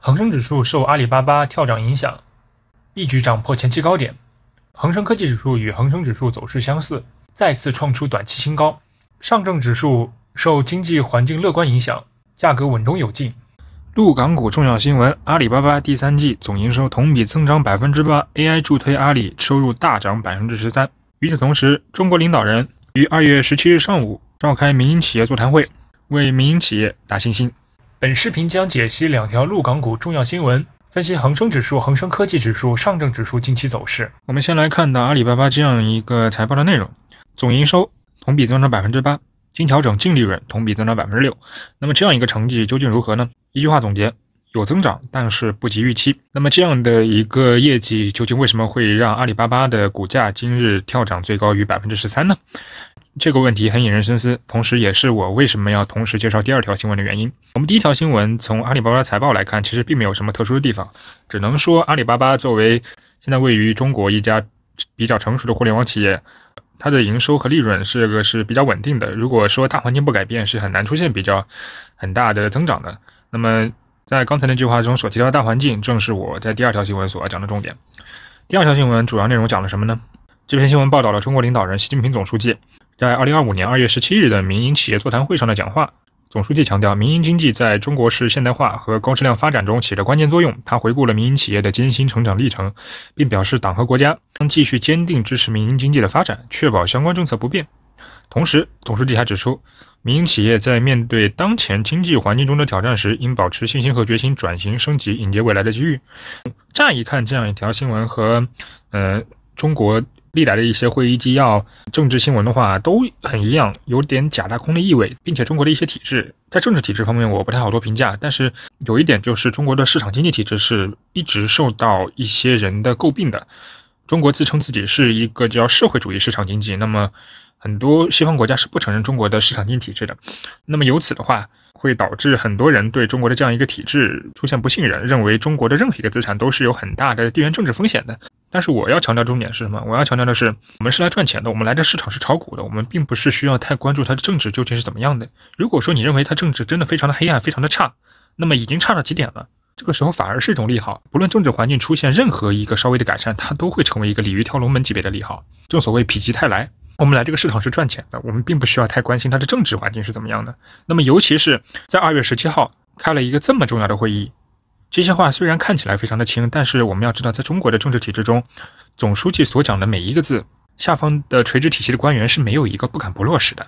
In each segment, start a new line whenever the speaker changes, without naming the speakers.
恒生指数受阿里巴巴跳涨影响，一举涨破前期高点。恒生科技指数与恒生指数走势相似，再次创出短期新高。上证指数受经济环境乐观影响，价格稳中有进。
陆港股重要新闻：阿里巴巴第三季总营收同比增长 8%，AI 助推阿里收入大涨 13%。与此同时，中国领导人于2月17日上午召开民营企业座谈会，为民营企业打信心。
本视频将解析两条陆港股重要新闻，分析恒生指数、恒生科技指数、上证指数近期走势。
我们先来看到阿里巴巴这样一个财报的内容：总营收同比增长 8%， 经调整净利润同比增长 6%。那么这样一个成绩究竟如何呢？一句话总结：有增长，但是不及预期。那么这样的一个业绩，究竟为什么会让阿里巴巴的股价今日跳涨最高于 13% 呢？这个问题很引人深思，同时也是我为什么要同时介绍第二条新闻的原因。我们第一条新闻从阿里巴巴财报来看，其实并没有什么特殊的地方，只能说阿里巴巴作为现在位于中国一家比较成熟的互联网企业，它的营收和利润是比较稳定的。如果说大环境不改变，是很难出现很大的增长的。那么在刚才那句话中所提到的大环境，正是我在第二条新闻所要讲的重点。第二条新闻主要内容讲了什么呢？这篇新闻报道了中国领导人习近平总书记在2025年2月17日的民营企业座谈会上的讲话。总书记强调，民营经济在中国式现代化和高质量发展中起着关键作用。他回顾了民营企业的艰辛成长历程，并表示党和国家将继续坚定支持民营经济的发展，确保相关政策不变。同时，总书记还指出，民营企业在面对当前经济环境中的挑战时，应保持信心和决心，转型升级，迎接未来的机遇。乍一看，这样一条新闻和中国历来的一些会议纪要、政治新闻的话都很一样，有点假大空的意味，并且中国的一些体制，在政治体制方面我不太好多评价，但是有一点就是中国的市场经济体制是一直受到一些人的诟病的。中国自称自己是一个叫社会主义市场经济，那么很多西方国家是不承认中国的市场经济体制的，那么由此的话会导致很多人对中国的这样一个体制出现不信任，认为中国的任何一个资产都是有很大的地缘政治风险的。但是我要强调重点是什么？我要强调的是，我们是来赚钱的，我们来的市场是炒股的，我们并不是需要太关注它的政治究竟是怎么样的。如果说你认为它政治真的非常的黑暗，非常的差，那么已经差到极点了，这个时候反而是一种利好。不论政治环境出现任何一个稍微的改善，它都会成为一个鲤鱼跳龙门级别的利好。正所谓否极泰来，我们来这个市场是赚钱的，我们并不需要太关心它的政治环境是怎么样的。那么尤其是在2月17号开了一个这么重要的会议，这些话虽然看起来非常的轻，但是我们要知道，在中国的政治体制中，总书记所讲的每一个字，下方的垂直体系的官员是没有一个不敢不落实的。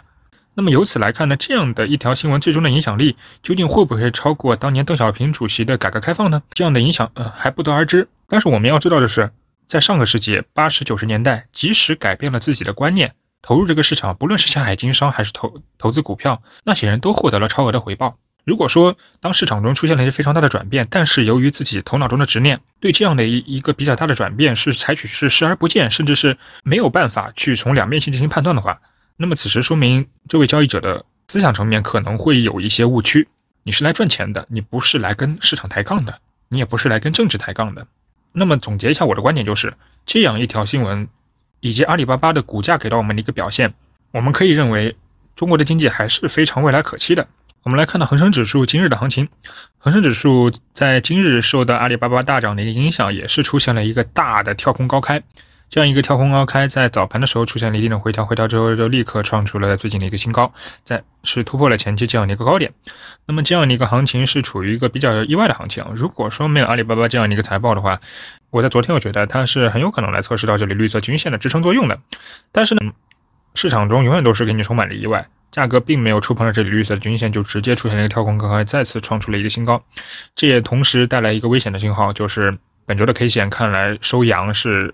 那么由此来看呢，这样的一条新闻最终的影响力究竟会不会超过当年邓小平主席的改革开放呢？这样的影响还不得而知。但是我们要知道的是，在上个世纪80、90年代，即使改变了自己的观念，投入这个市场，不论是下海经商还是投资股票，那些人都获得了超额的回报。如果说当市场中出现了一些非常大的转变，但是由于自己头脑中的执念，对这样的一个比较大的转变是采取是视而不见，甚至是没有办法去从两面性进行判断的话，那么此时说明这位交易者的思想层面可能会有一些误区。你是来赚钱的，你不是来跟市场抬杠的，你也不是来跟政治抬杠的。那么总结一下我的观点就是，这样一条新闻以及阿里巴巴的股价给到我们的一个表现，我们可以认为中国的经济还是非常未来可期的。我们来看到恒生指数今日的行情，恒生指数在今日受到阿里巴巴大涨的一个影响，也是出现了一个大的跳空高开。这样一个跳空高开，在早盘的时候出现了一定的回调，回调之后就立刻创出了最近的一个新高，是突破了前期这样的一个高点。那么这样的一个行情是处于一个比较意外的行情。如果说没有阿里巴巴这样的一个财报的话，我在昨天我觉得它是很有可能来测试到这里绿色均线的支撑作用的。但是呢，市场中永远都是给你充满了意外。价格并没有触碰到这里绿色的均线，就直接出现了一个跳空高开，再次创出了一个新高。这也同时带来一个危险的信号，就是本周的 K 线看来收阳是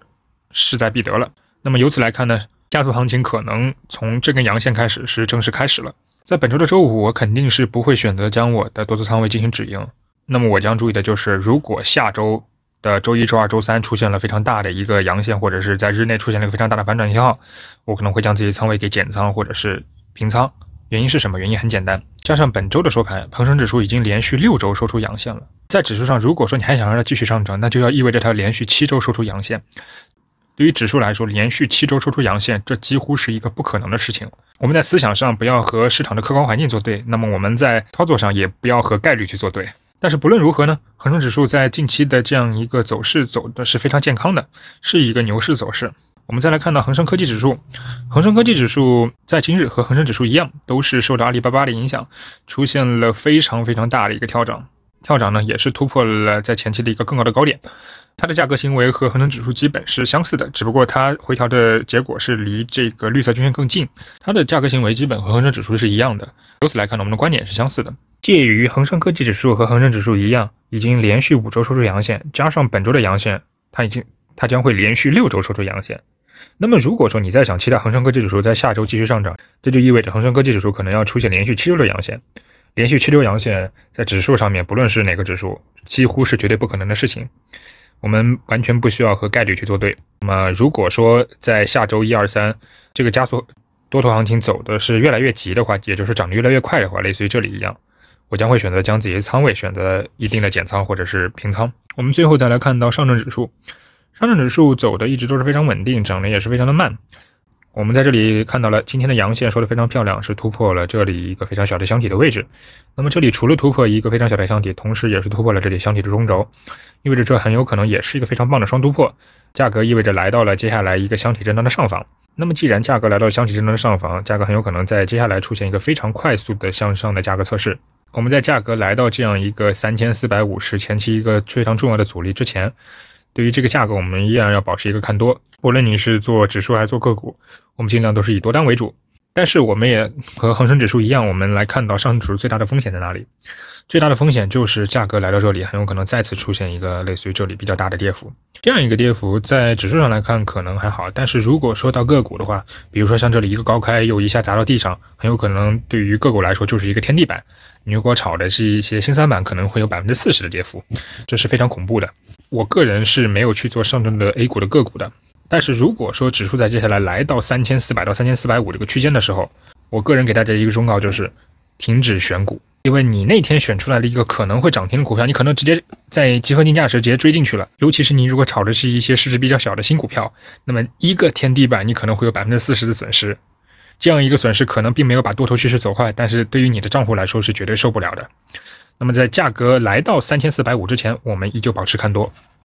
势在必得了。那么由此来看呢，加速行情可能从这根阳线开始是正式开始了。在本周的周五，我肯定是不会选择将我的多头仓位进行止盈。那么我将注意的就是，如果下周的周一、周二、周三出现了非常大的一个阳线，或者是在日内出现了一个非常大的反转信号，我可能会将自己仓位给减仓或者是平仓。原因是什么？原因很简单，加上本周的收盘，恒生指数已经连续6周收出阳线了。在指数上，如果说你还想让它继续上涨，那就要意味着它连续7周收出阳线。对于指数来说，连续7周收出阳线，这几乎是一个不可能的事情。我们在思想上不要和市场的客观环境作对，那么我们在操作上也不要和概率去作对。但是不论如何呢，恒生指数在近期的这样一个走势走的是非常健康的，是一个牛市走势。我们再来看到恒生科技指数，恒生科技指数在今日和恒生指数一样，都是受到阿里巴巴的影响，出现了非常大的一个跳涨。跳涨呢也是突破了在前期的一个更高的高点，它的价格行为和恒生指数基本是相似的，只不过它回调的结果是离这个绿色均线更近，它的价格行为基本和恒生指数是一样的。由此来看，我们的观点是相似的。介于恒生科技指数和恒生指数一样，已经连续5周收出阳线，加上本周的阳线，它将会连续6周收出阳线。那么如果说你再想期待恒生科技指数在下周继续上涨，这就意味着恒生科技指数可能要出现连续7周的阳线。连续7周阳线在指数上面，不论是哪个指数，几乎是绝对不可能的事情。我们完全不需要和概率去作对。那么如果说在下周1、2、3这个加速多头行情走的是越来越急的话，也就是涨得越来越快的话，类似于这里一样，我将会选择将自己的仓位选择一定的减仓或者是平仓。我们最后再来看到上证指数，上证指数走的一直都是非常稳定，涨得也是非常的慢。我们在这里看到了今天的阳线收得非常漂亮，是突破了这里一个非常小的箱体的位置。那么这里除了突破一个非常小的箱体，同时也是突破了这里箱体的中轴，意味着这很有可能也是一个非常棒的双突破。价格意味着来到了接下来一个箱体震荡的上方。那么既然价格来到箱体震荡的上方，价格很有可能在接下来出现一个非常快速的向上的价格测试。我们在价格来到这样一个3450前期一个非常重要的阻力之前，对于这个价格我们依然要保持一个看多，无论你是做指数还是做个股，我们尽量都是以多单为主。但是我们也和恒生指数一样，我们来看到上证指数最大的风险在哪里？最大的风险就是价格来到这里，很有可能再次出现一个类似于这里比较大的跌幅。这样一个跌幅在指数上来看可能还好，但是如果说到个股的话，比如说像这里一个高开又一下砸到地上，很有可能对于个股来说就是一个天地板。你如果炒的是一些新三板，可能会有40%的跌幅，这是非常恐怖的。我个人是没有去做上证的 A 股的个股的，但是如果说指数在接下来来到3400到3450这个区间的时候，我个人给大家一个忠告，就是停止选股。因为你那天选出来的一个可能会涨停的股票，你可能直接在集合竞价时直接追进去了，尤其是你如果炒的是一些市值比较小的新股票，那么一个天地板你可能会有40%的损失，这样一个损失可能并没有把多头趋势走坏，但是对于你的账户来说是绝对受不了的。那么在价格来到3450之前，我们依旧保持看多。